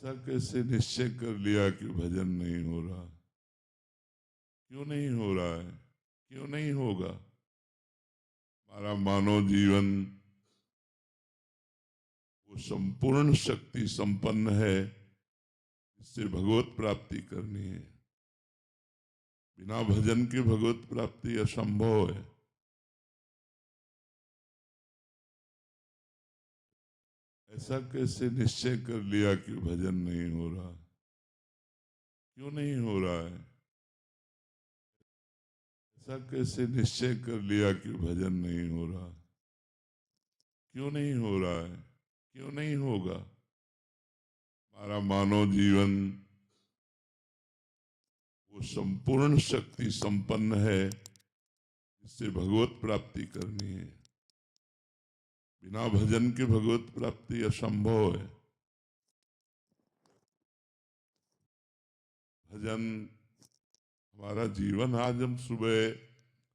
ऐसा कैसे निश्चय कर लिया कि भजन नहीं हो रहा? क्यों नहीं हो रहा है? क्यों नहीं होगा? हमारा मानव जीवन वो संपूर्ण शक्ति संपन्न है, इससे भगवत प्राप्ति करनी है। बिना भजन के भगवत प्राप्ति असंभव है। ऐसा कैसे निश्चय कर लिया कि भजन नहीं हो रहा? क्यों नहीं हो रहा है? ऐसा कैसे निश्चय कर लिया कि भजन नहीं हो रहा? क्यों नहीं हो रहा है? क्यों नहीं होगा? हमारा मानव जीवन वो संपूर्ण शक्ति संपन्न है, इससे भगवत प्राप्ति करनी है। बिना भजन के भगवत प्राप्ति असंभव है। भजन हमारा जीवन। आज हम सुबह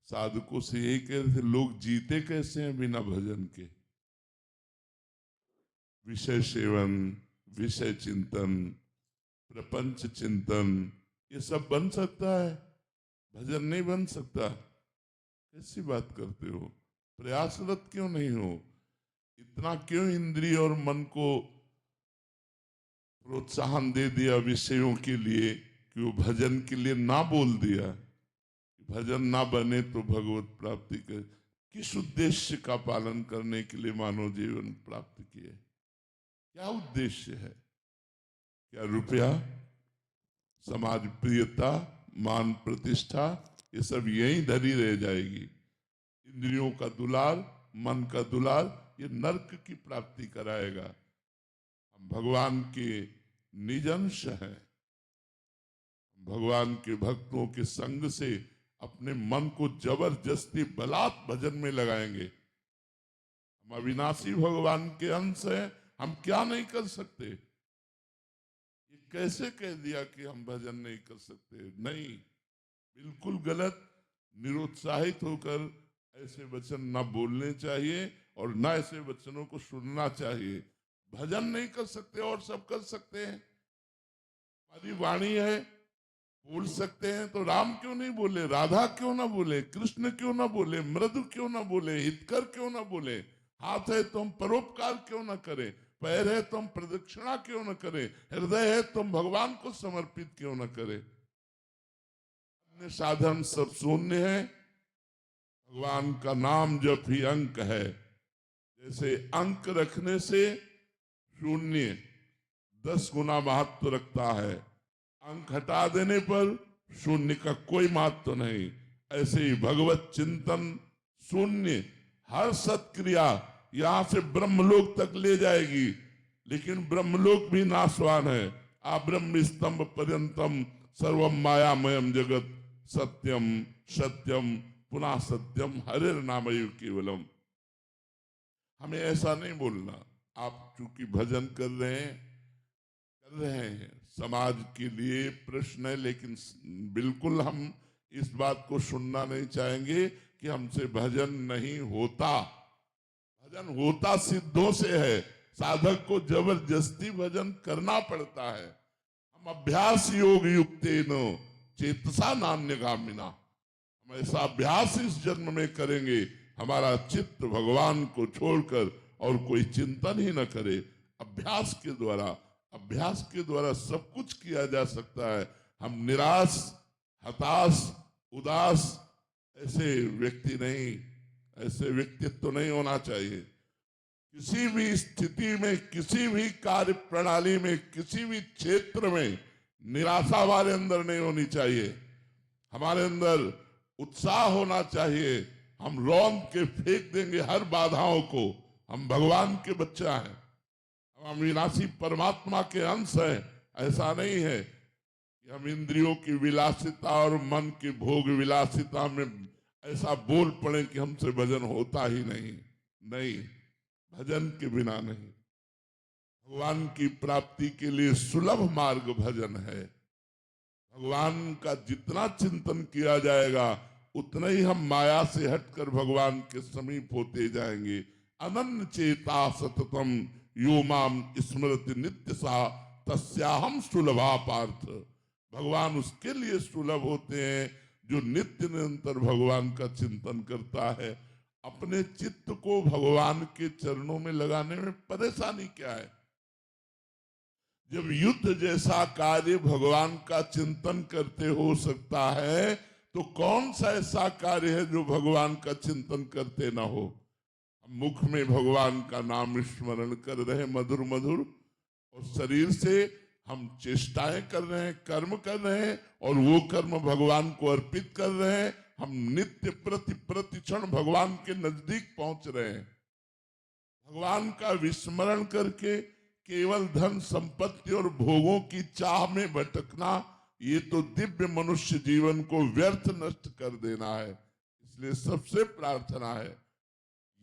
साधकों से यही कह रहे थे, लोग जीते कैसे हैं बिना भजन के? विषय सेवन, विषय चिंतन, प्रपंच चिंतन, ये सब बन सकता है, भजन नहीं बन सकता। कैसी बात करते हो? प्रयासरत क्यों नहीं हो? इतना क्यों इंद्रिय और मन को प्रोत्साहन दे दिया विषयों के लिए कि वो भजन के लिए ना बोल दिया? भजन ना बने तो भगवत प्राप्ति कर किस उद्देश्य का पालन करने के लिए मानव जीवन प्राप्त किए? क्या उद्देश्य है? क्या रुपया, समाज प्रियता, मान प्रतिष्ठा, ये सब यहीं धरी रह जाएगी। इंद्रियों का दुलार, मन का दुलार, ये नरक की प्राप्ति कराएगा। हम भगवान के निज अंश हैं। भगवान के भक्तों के संग से अपने मन को जबरदस्ती बलात् भजन में लगाएंगे। हम अविनाशी भगवान के अंश हैं, हम क्या नहीं कर सकते? ये कैसे कह दिया कि हम भजन नहीं कर सकते? नहीं, बिल्कुल गलत। निरुत्साहित होकर ऐसे वचन ना बोलने चाहिए और ना ऐसे वचनों को सुनना चाहिए। भजन नहीं कर सकते और सब कर सकते हैं। हमारी वाणी है, बोल सकते हैं, तो राम क्यों नहीं बोले? राधा क्यों ना बोले? कृष्ण क्यों ना बोले? मृदु क्यों ना बोले? हितकर क्यों ना बोले? हाथ है तो हम परोपकार क्यों ना करें? पैर है तो हम प्रदक्षिणा क्यों ना करें? हृदय है तो हम भगवान को समर्पित क्यों ना करें? अन्य साधन सब शून्य है। भगवान का नाम जप ही अंक है। जैसे अंक रखने से शून्य 10 गुना महत्व रखता है, अंक हटा देने पर शून्य का कोई महत्व नहीं। ऐसे ही भगवत चिंतन शून्य, हर सत्क्रिया यहां से ब्रह्मलोक तक ले जाएगी, लेकिन ब्रह्मलोक भी नाशवान है। आ ब्रह्म स्तंभ पर्यंतम सर्वम मायामयम जगत सत्यम सत्यम पुनः सत्यम हरिर नामयु केवलम। हमें ऐसा नहीं बोलना। आप चूंकि भजन कर रहे हैं, समाज के लिए प्रश्न है, लेकिन बिल्कुल हम इस बात को सुनना नहीं चाहेंगे कि हमसे भजन नहीं होता। भजन होता सिद्धों से है। साधक को जबरदस्ती भजन करना पड़ता है। हम अभ्यास योग युक्तेनो चेतसा नान्यगामिना, हम ऐसा अभ्यास इस जन्म में करेंगे, हमारा चित्त भगवान को छोड़कर और कोई चिंतन ही न करे। अभ्यास के द्वारा सब कुछ किया जा सकता है। हम निराश, हताश, उदास ऐसे व्यक्ति नहीं, ऐसे व्यक्तित्व नहीं होना चाहिए। किसी भी स्थिति में, किसी भी कार्य प्रणाली में, किसी भी क्षेत्र में निराशा हमारे अंदर नहीं होनी चाहिए। हमारे अंदर उत्साह होना चाहिए। हम रौंद के फेंक देंगे हर बाधाओं को। हम भगवान के बच्चा हैं, हम अविनाशी परमात्मा के अंश हैं। ऐसा नहीं है कि हम इंद्रियों की विलासिता और मन की भोग विलासिता में ऐसा बोल पड़े कि हमसे भजन होता ही नहीं। नहीं, भजन के बिना नहीं। भगवान की प्राप्ति के लिए सुलभ मार्ग भजन है। भगवान का जितना चिंतन किया जाएगा उतना ही हम माया से हटकर भगवान के समीप होते जाएंगे। अनन्य चेता सततम यो माम स्मृति नित्य सा तस्याहम सुलभा पार्थ। भगवान उसके लिए सुलभ होते हैं जो नित्य निरंतर भगवान का चिंतन करता है। अपने चित्त को भगवान के चरणों में लगाने में परेशानी क्या है? जब युद्ध जैसा कार्य भगवान का चिंतन करते हो सकता है, तो कौन सा ऐसा कार्य है जो भगवान का चिंतन करते ना हो? मुख में भगवान का नाम स्मरण कर रहे मधुर मधुर, और शरीर से हम चेष्टाएं कर रहे हैं, कर्म कर रहे हैं, और वो कर्म भगवान को अर्पित कर रहे हैं। हम नित्य प्रतिक्षण भगवान के नजदीक पहुंच रहे हैं। भगवान का विस्मरण करके केवल धन संपत्ति और भोगों की चाह में भटकना, ये तो दिव्य मनुष्य जीवन को व्यर्थ नष्ट कर देना है। इसलिए सबसे प्रार्थना है,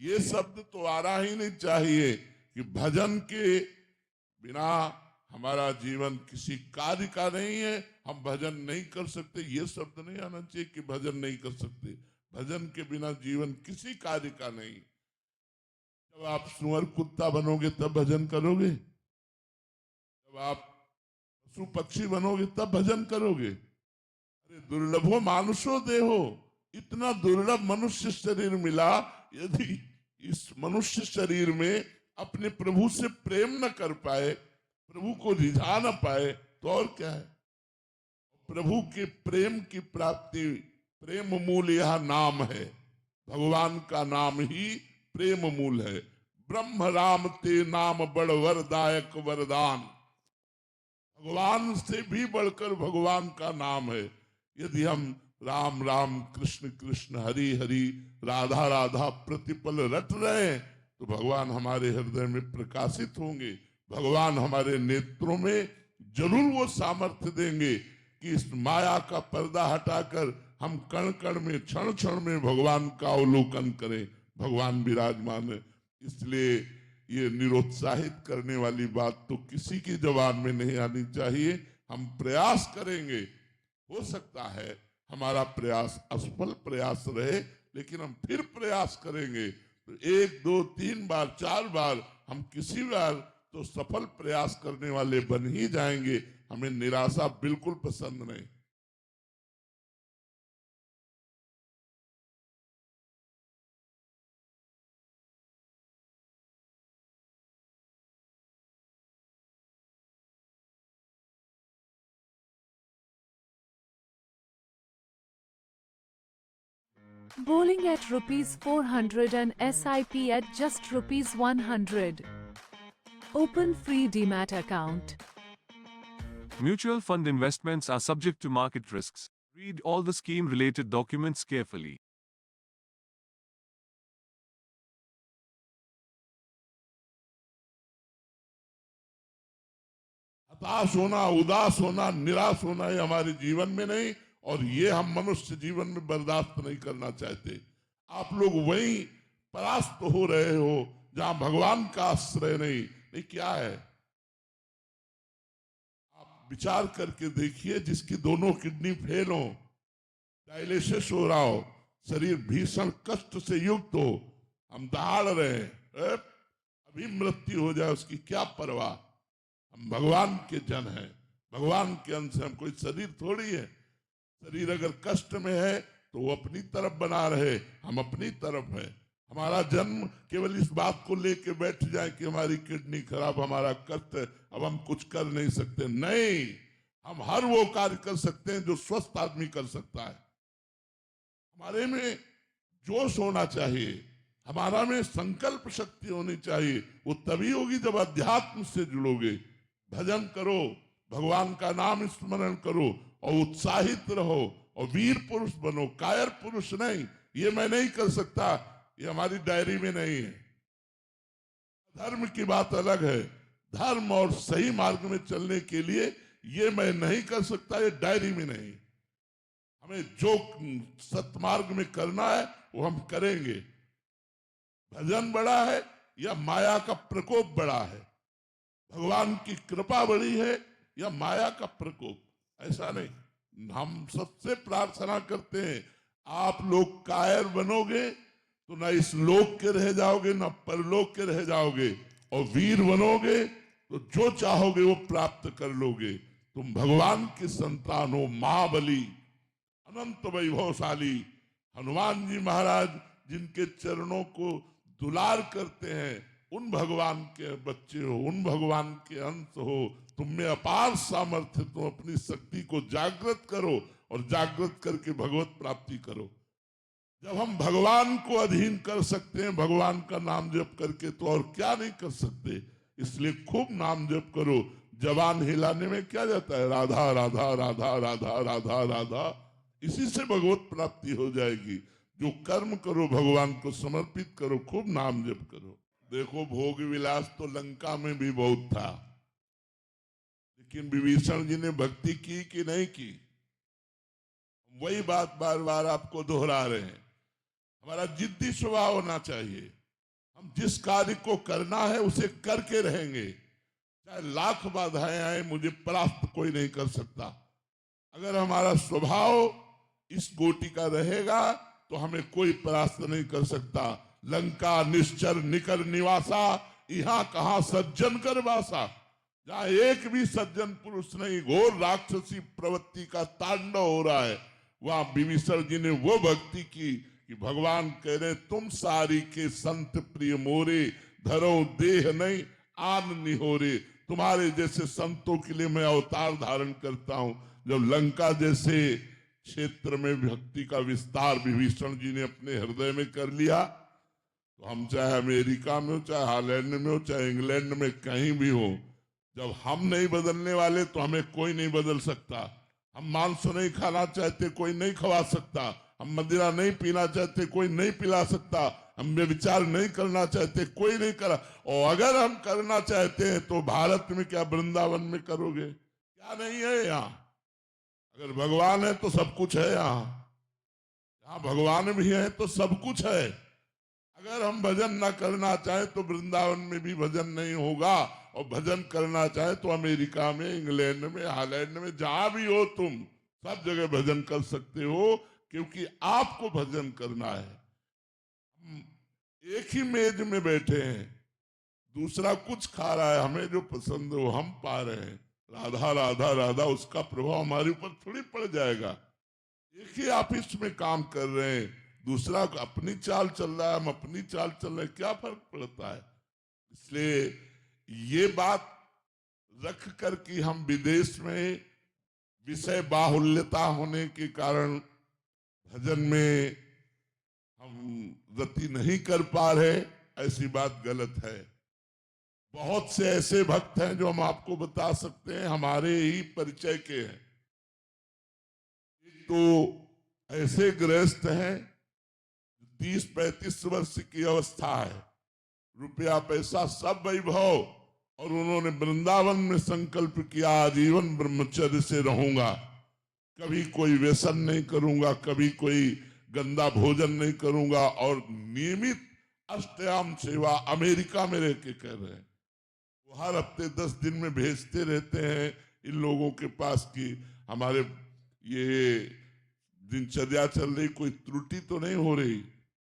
ये शब्द तो आ रहा ही नहीं चाहिए कि भजन के बिना हमारा जीवन किसी कार्य का नहीं है, हम भजन नहीं कर सकते। ये शब्द नहीं आना चाहिए कि भजन नहीं कर सकते। भजन के बिना जीवन किसी कार्य का नहीं। जब आप सुअर कुत्ता बनोगे तब भजन करोगे, जब आप पशु पक्षी बनोगे तब भजन करोगे। अरे दुर्लभो मानुषो देहो, इतना दुर्लभ मनुष्य शरीर मिला, यदि इस मनुष्य शरीर में अपने प्रभु से प्रेम न कर पाए, प्रभु को रिझा न पाए, तो और क्या है? प्रभु के प्रेम की प्राप्ति, प्रेम मूल यह नाम है। भगवान का नाम ही प्रेम मूल है। ब्रह्म राम ते नाम बड़ वरदायक वरदान। भगवान से भी बढ़कर भगवान का नाम है। यदि हम राम राम कृष्ण कृष्ण हरि हरि राधा राधा प्रतिपल रट रहे हैं, तो भगवान हमारे हृदय में प्रकाशित होंगे। भगवान हमारे नेत्रों में जरूर वो सामर्थ्य देंगे कि इस माया का पर्दा हटाकर हम कण कण में क्षण क्षण में भगवान का अवलोकन करें। भगवान विराजमान है। इसलिए ये निरुत्साहित करने वाली बात तो किसी की जबान में नहीं आनी चाहिए। हम प्रयास करेंगे, हो सकता है हमारा प्रयास असफल प्रयास रहे, लेकिन हम फिर प्रयास करेंगे। तो 1 2 3 बार 4 बार हम किसी बार तो सफल प्रयास करने वाले बन ही जाएंगे। हमें निराशा बिल्कुल पसंद नहीं। Bowling at ₹400 and SIP at just ₹100. Open free Demat account. Mutual fund investments are subject to market risks. Read all the scheme-related documents carefully. हताश होना, उदास होना, निराश होना ये हमारे जीवन में नहीं, और ये हम मनुष्य जीवन में बर्दाश्त नहीं करना चाहते। आप लोग वहीं परास्त हो रहे हो जहां भगवान का आश्रय नहीं क्या है? आप विचार करके देखिए, जिसकी दोनों किडनी फेल हो, डायलिसिस हो रहा हो, शरीर भीषण कष्ट से युक्त हो, हम दहाड़ रहे हैं, अभी मृत्यु हो जाए उसकी क्या परवाह? हम भगवान के जन हैं, भगवान के अंश हम, कोई शरीर थोड़ी है। शरीर अगर कष्ट में है तो वो अपनी तरफ बना रहे, हम अपनी तरफ है। हमारा जन्म केवल इस बात को लेके बैठ जाए कि हमारी किडनी खराब, हमारा कष्ट है, अब हम कुछ कर नहीं सकते। नहीं, हम हर वो कार्य कर सकते हैं जो स्वस्थ आदमी कर सकता है। हमारे में जोश होना चाहिए, हमारा में संकल्प शक्ति होनी चाहिए। वो तभी होगी जब अध्यात्म से जुड़ोगे। भजन करो, भगवान का नाम स्मरण करो, और उत्साहित रहो, और वीर पुरुष बनो, कायर पुरुष नहीं। ये मैं नहीं कर सकता, ये हमारी डायरी में नहीं है। धर्म की बात अलग है। धर्म और सही मार्ग में चलने के लिए ये मैं नहीं कर सकता, ये डायरी में नहीं। हमें जो सतमार्ग में करना है वो हम करेंगे। भजन बड़ा है या माया का प्रकोप बड़ा है? भगवान की कृपा बड़ी है या माया का प्रकोप? ऐसा नहीं। हम सबसे प्रार्थना करते हैं, आप लोग कायर बनोगे तो ना इस लोक के रह जाओगे ना परलोक के रह जाओगे, और वीर बनोगे तो जो चाहोगे वो प्राप्त कर लोगे। तुम भगवान के संतान हो, महाबली अनंत वैभवशाली हनुमान जी महाराज जिनके चरणों को दुलार करते हैं, उन भगवान के बच्चे हो, उन भगवान के अंश हो। तुम में अपार सामर्थ्य, तुम अपनी शक्ति को जागृत करो और जागृत करके भगवत प्राप्ति करो। जब हम भगवान को अधीन कर सकते हैं भगवान का नाम जप करके, तो और क्या नहीं कर सकते। इसलिए खूब नाम जप करो। जबान हिलाने में क्या जाता है, राधा राधा राधा राधा राधा राधा, इसी से भगवत प्राप्ति हो जाएगी। जो कर्म करो भगवान को समर्पित करो, खूब नाम जप करो। देखो भोग विलास तो लंका में भी बहुत था, लेकिन विभीषण जी ने भक्ति की कि नहीं की? वही बात बार बार आपको दोहरा रहे हैं। हमारा जिद्दी स्वभाव होना चाहिए। हम जिस कार्य को करना है उसे करके रहेंगे, चाहे लाख बाधाएं आए, मुझे परास्त कोई नहीं कर सकता। अगर हमारा स्वभाव इस कोटि का रहेगा तो हमें कोई परास्त नहीं कर सकता। लंका निश्चर निकर निवासा, यहाँ कहाँ सज्जन कर वासा। जहाँ एक भी सज्जन पुरुष नहीं, घोर राक्षसी प्रवृत्ति का तांडव हो रहा है, वहां विभीषण जी ने वो भक्ति की कि भगवान कह रहे तुम सारी के संत प्रिय मोरे, धरो देह नहीं आन निहोरे। तुम्हारे जैसे संतों के लिए मैं अवतार धारण करता हूं। जब लंका जैसे क्षेत्र में भक्ति का विस्तार विभीषण जी ने अपने हृदय में कर लिया, तो हम चाहे अमेरिका में हो, चाहे हॉलैंड में हो, चाहे इंग्लैंड में, कहीं भी हो, जब हम नहीं बदलने वाले तो हमें कोई नहीं बदल सकता। हम मांस नहीं खाना चाहते, कोई नहीं खवा सकता। हम मदिरा नहीं पीना चाहते, कोई नहीं पिला सकता। हम व्यभिचार नहीं करना चाहते, कोई नहीं करा। और अगर हम करना चाहते हैं तो भारत में क्या वृंदावन में करोगे? क्या नहीं है यहाँ? अगर भगवान है तो सब कुछ है। यहाँ भगवान भी है तो सब कुछ है। अगर हम भजन ना करना चाहें तो वृंदावन में भी भजन नहीं होगा, और भजन करना चाहे तो अमेरिका में, इंग्लैंड में, हॉलैंड में, जहां भी हो तुम, सब जगह भजन कर सकते हो, क्योंकि आपको भजन करना है। हम एक ही मेज में बैठे हैं, दूसरा कुछ खा रहा है, हमें जो पसंद है वो हम पा रहे हैं। राधा राधा राधा, उसका प्रभाव हमारे ऊपर थोड़ी पड़ जाएगा। एक ही ऑफिस में काम कर रहे हैं, दूसरा अपनी चाल चल रहा है, हम अपनी चाल चल रहे हैं, क्या फर्क पड़ता है? इसलिए ये बात रख कर कि हम विदेश में विषय बाहुल्यता होने के कारण भजन में हम रति नहीं कर पा रहे, ऐसी बात गलत है। बहुत से ऐसे भक्त हैं जो हम आपको बता सकते हैं, हमारे ही परिचय के हैं। तो ऐसे गृहस्थ हैं 30-35 वर्ष की अवस्था है, रुपया पैसा सब वैभव, और उन्होंने वृंदावन में संकल्प किया आजीवन ब्रह्मचर्य से रहूंगा, कभी कोई व्यसन नहीं करूंगा, कभी कोई गंदा भोजन नहीं करूंगा, और नियमित अष्टयाम सेवा अमेरिका में रह के कर रहे हैं। वो हर हफ्ते 10 दिन में भेजते रहते हैं इन लोगों के पास कि हमारे ये दिनचर्या चल रही, कोई त्रुटि तो नहीं हो रही,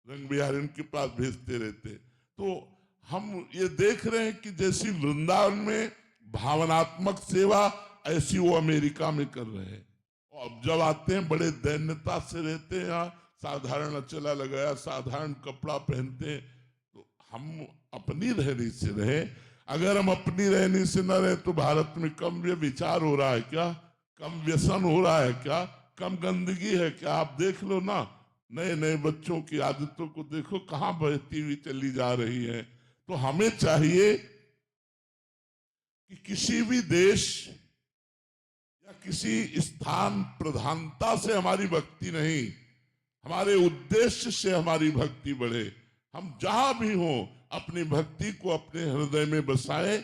रंग बिहारी उनके पास भेजते रहते। तो हम ये देख रहे हैं कि जैसी वृंदावन में भावनात्मक सेवा, ऐसी वो अमेरिका में कर रहे हैं। और अब जब आते हैं बड़े दैन्यता से रहते हैं, यहाँ साधारण अचला लगाया, साधारण कपड़ा पहनते हैं। तो हम अपनी रहनी से रहे। अगर हम अपनी रहनी से न रहे तो भारत में कम विचार हो रहा है क्या? कम व्यसन हो रहा है क्या? कम गंदगी है क्या? आप देख लो ना, नए नए बच्चों की आदतों को देखो, कहाँ बहती हुई चली जा रही है। तो हमें चाहिए कि किसी भी देश या किसी स्थान प्रधानता से हमारी भक्ति नहीं, हमारे उद्देश्य से हमारी भक्ति बढ़े। हम जहां भी हों अपनी भक्ति को अपने हृदय में बसाएं।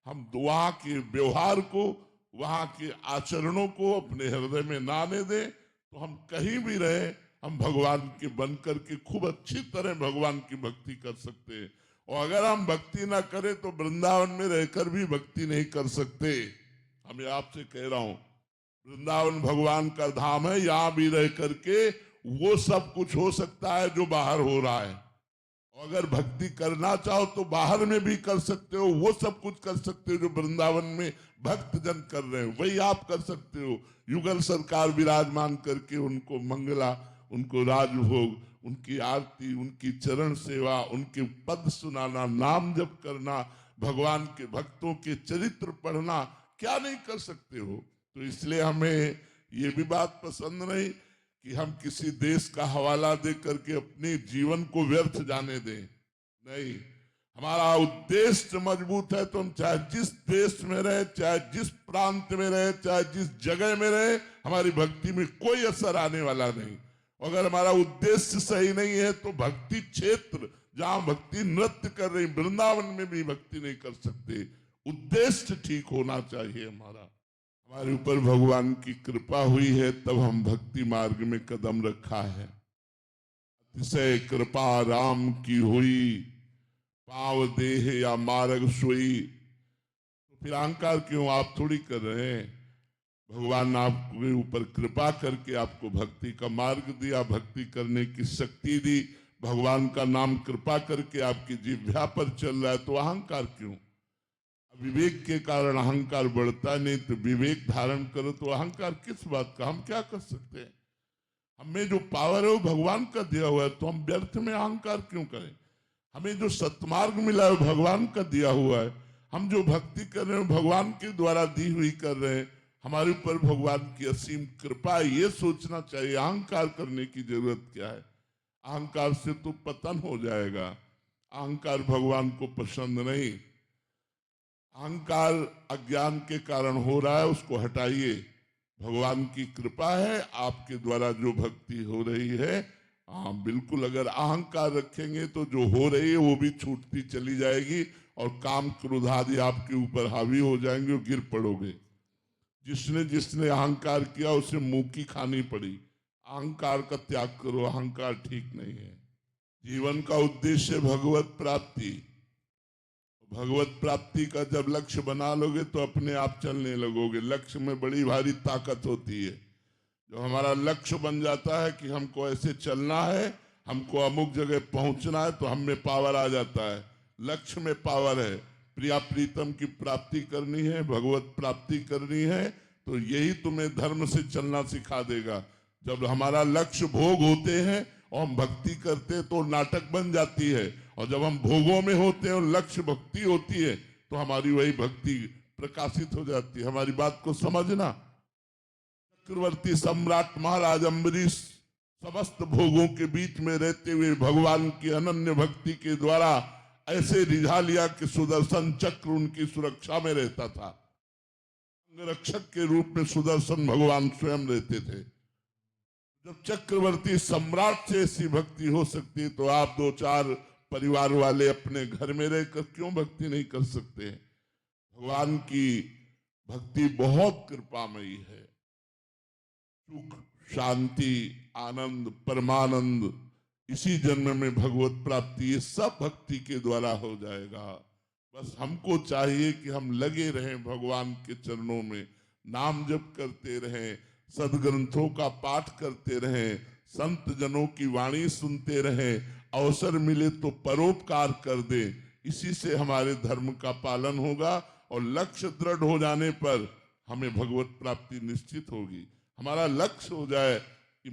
हम वहां के व्यवहार को, वहां के आचरणों को अपने हृदय में ना आने दें, तो हम कहीं भी रहे, हम भगवान के बन करके खूब अच्छी तरह भगवान की भक्ति कर सकते हैं। और अगर हम भक्ति ना करें तो वृंदावन में रहकर भी भक्ति नहीं कर सकते। हम ये आपसे कह रहा हूं, वृंदावन भगवान का धाम है, यहां भी रह करके वो सब कुछ हो सकता है जो बाहर हो रहा है। अगर भक्ति करना चाहो तो बाहर में भी कर सकते हो, वो सब कुछ कर सकते हो जो वृंदावन में भक्त जन कर रहे हैं, वही आप कर सकते हो। युगल सरकार विराजमान करके उनको मंगला, उनको राजभोग, उनकी आरती, उनकी चरण सेवा, उनके पद सुनाना, नाम जप करना, भगवान के भक्तों के चरित्र पढ़ना, क्या नहीं कर सकते हो। तो इसलिए हमें ये भी बात पसंद नहीं कि हम किसी देश का हवाला दे करके अपने जीवन को व्यर्थ जाने दें। नहीं, हमारा उद्देश्य मजबूत है तो हम चाहे जिस देश में रहे, चाहे जिस प्रांत में रहे, चाहे जिस जगह में रहे, हमारी भक्ति में कोई असर आने वाला नहीं। अगर हमारा उद्देश्य सही नहीं है तो भक्ति क्षेत्र जहां भक्ति नृत्य कर रही, वृंदावन में भी भक्ति नहीं कर सकते। उद्देश्य ठीक होना चाहिए हमारा। हमारे ऊपर भगवान की कृपा हुई है तब हम भक्ति मार्ग में कदम रखा है। अतिशय कृपा राम की हुई, पाव देह या मार्ग सोई। तो फिर अहंकार क्यों आप थोड़ी कर रहे हैं। भगवान ने आपके ऊपर कृपा करके आपको भक्ति का मार्ग दिया, भक्ति करने की शक्ति दी। भगवान का नाम कृपा करके आपकी जिह्वा पर चल रहा है, तो अहंकार क्यों। विवेक के कारण अहंकार बढ़ता नहीं, तो विवेक धारण करो तो अहंकार किस बात का। हम क्या कर सकते हैं। हमें जो पावर है वो भगवान का दिया हुआ है, तो हम व्यर्थ में अहंकार क्यों करें। हमें जो सत्मार्ग मिला है भगवान का दिया हुआ है। हम जो भक्ति कर रहे हैं भगवान के द्वारा दी हुई कर रहे हैं। हमारे ऊपर भगवान की असीम कृपा, ये सोचना चाहिए। अहंकार करने की जरूरत क्या है। अहंकार से तो पतन हो जाएगा। अहंकार भगवान को पसंद नहीं। अहंकार अज्ञान के कारण हो रहा है, उसको हटाइए। भगवान की कृपा है, आपके द्वारा जो भक्ति हो रही है। हाँ बिल्कुल, अगर अहंकार रखेंगे तो जो हो रही है वो भी छूटती चली जाएगी और काम क्रोध आदि आपके ऊपर हावी हो जाएंगे और गिर पड़ोगे। जिसने जिसने अहंकार किया उसे मुंह की खानी पड़ी। अहंकार का त्याग करो, अहंकार ठीक नहीं है। जीवन का उद्देश्य भगवत प्राप्ति। भगवत प्राप्ति का जब लक्ष्य बना लोगे तो अपने आप चलने लगोगे। लक्ष्य में बड़ी भारी ताकत होती है। जो हमारा लक्ष्य बन जाता है कि हमको ऐसे चलना है, हमको अमुक जगह पहुंचना है, तो हम में पावर आ जाता है। लक्ष्य में पावर है। प्रिया प्रीतम की प्राप्ति करनी है, भगवत प्राप्ति करनी है, तो यही तुम्हें धर्म से चलना सिखा देगा। जब हमारा लक्ष्य भोग होते हैं और हम भक्ति करते हैं तो नाटक बन जाती है, और जब हम भोगों में होते हैं और लक्ष्य भक्ति होती है तो हमारी वही भक्ति प्रकाशित हो जाती है। हमारी बात को समझना। चक्रवर्ती सम्राट महाराज अम्बरीश समस्त भोगों के बीच में रहते हुए भगवान की अनन्य भक्ति के द्वारा ऐसे रिझा लिया कि सुदर्शन चक्र उनकी सुरक्षा में रहता था। रक्षक के रूप में सुदर्शन भगवान स्वयं रहते थे। जब चक्रवर्ती सम्राट से ऐसी भक्ति हो सकती है तो आप दो चार परिवार वाले अपने घर में रहकर क्यों भक्ति नहीं कर सकते। भगवान की भक्ति बहुत कृपामयी है। सुख, शांति, आनंद, परमानंद, इसी जन्म में भगवत प्राप्ति, ये सब भक्ति के द्वारा हो जाएगा। बस हमको चाहिए कि हम लगे रहें भगवान के चरणों में, नाम जप करते रहें, सदग्रंथों का पाठ करते रहें, संत जनों की वाणी सुनते रहें, अवसर मिले तो परोपकार कर दें। इसी से हमारे धर्म का पालन होगा और लक्ष्य दृढ़ हो जाने पर हमें भगवत प्राप्ति निश्चित होगी। हमारा लक्ष्य हो जाए